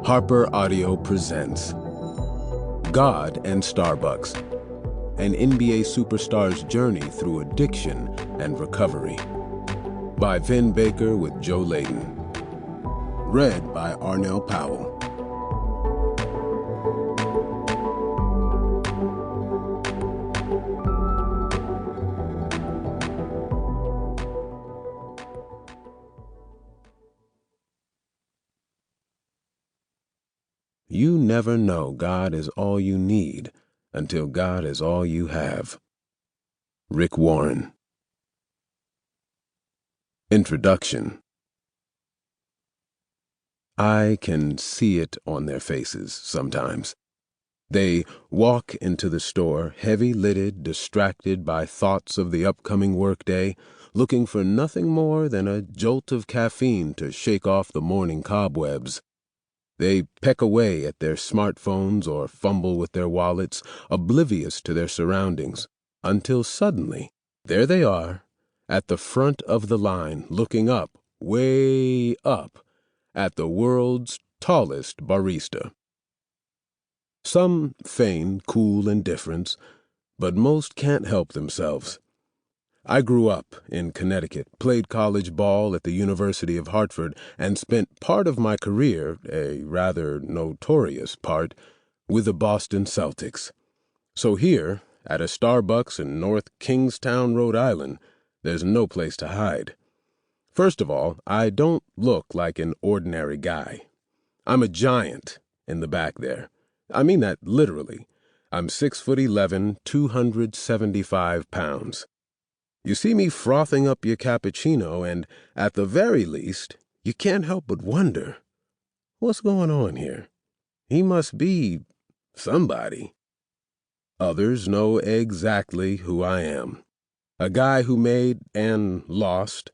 HarperAudio presents God and Starbucks, an NBA superstar's journey through addiction and recovery. By Vin Baker with Joe Layden. Read by Arnell Powell. You never know God is all you need until God is all you have. Rick Warren. Introduction. I can see it on their faces sometimes. They walk into the store, heavy-lidded, distracted by thoughts of the upcoming workday, looking for nothing more than a jolt of caffeine to shake off the morning cobwebs. They peck away at their smartphones or fumble with their wallets, oblivious to their surroundings, until suddenly, there they are, at the front of the line, looking up, way up, at the world's tallest barista. Some feign cool indifference, but most can't help themselves. I grew up in Connecticut, played college ball at the University of Hartford, and spent part of my career, a rather notorious part, with the Boston Celtics. So here, at a Starbucks in North Kingstown, Rhode Island, there's no place to hide. First of all, I don't look like an ordinary guy. I'm a giant in the back there. I mean that literally. I'm 6'11", 275 pounds. You see me frothing up your cappuccino, and at the very least, you can't help but wonder, what's going on here? He must be somebody. Others know exactly who I am. A guy who made and lost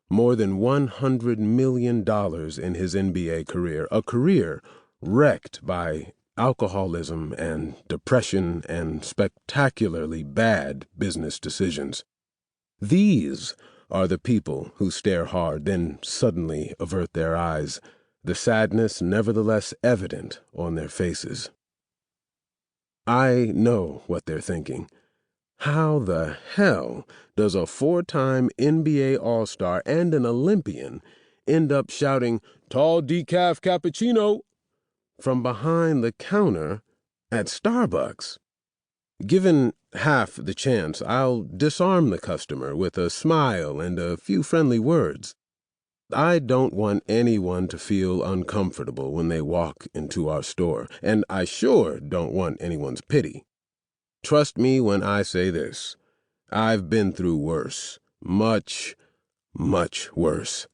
more than $100 million in his NBA career, a career wrecked by alcoholism and depression and spectacularly bad business decisions. These are the people who stare hard, then suddenly avert their eyes, the sadness nevertheless evident on their faces. I know what they're thinking. How the hell does a four-time NBA All-Star and an Olympian end up shouting, "Tall decaf cappuccino," from behind the counter at Starbucks? Given half the chance, I'll disarm the customer with a smile and a few friendly words. I don't want anyone to feel uncomfortable when they walk into our store, and I sure don't want anyone's pity. Trust me when I say this. I've been through worse. Much, much worse.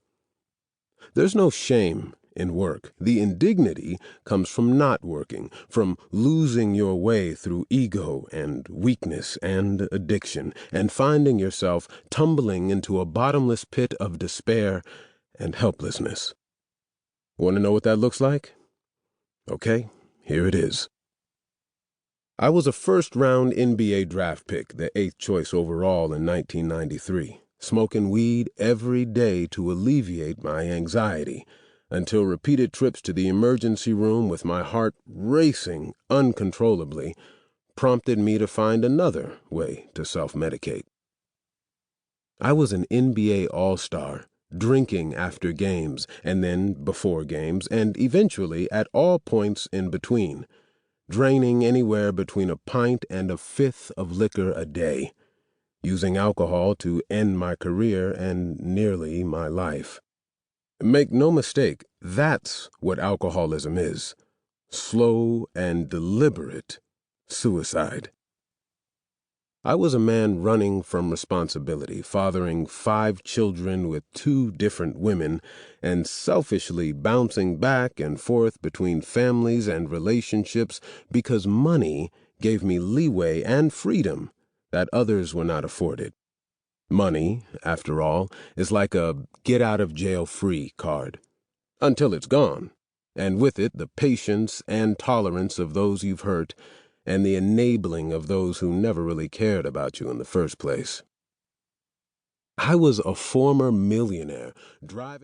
There's no shame in work. The indignity comes from not working, from losing your way through ego and weakness and addiction, and finding yourself tumbling into a bottomless pit of despair and helplessness. Want to know what that looks like? Okay, here it is. I was a first-round NBA draft pick, the 8th choice overall in 1993, smoking weed every day to alleviate my anxiety, until repeated trips to the emergency room with my heart racing uncontrollably prompted me to find another way to self-medicate. I was an NBA All-Star, drinking after games, and then before games, and eventually at all points in between, draining anywhere between a pint and a fifth of liquor a day, using alcohol to end my career and nearly my life. Make no mistake, that's what alcoholism is. Slow and deliberate suicide. I was a man running from responsibility, fathering 5 children with 2 different women, and selfishly bouncing back and forth between families and relationships because money gave me leeway and freedom that others were not afforded. Money, after all, is like a get-out-of-jail-free card. Until it's gone, and with it the patience and tolerance of those you've hurt, and the enabling of those who never really cared about you in the first place. I was a former millionaire, driving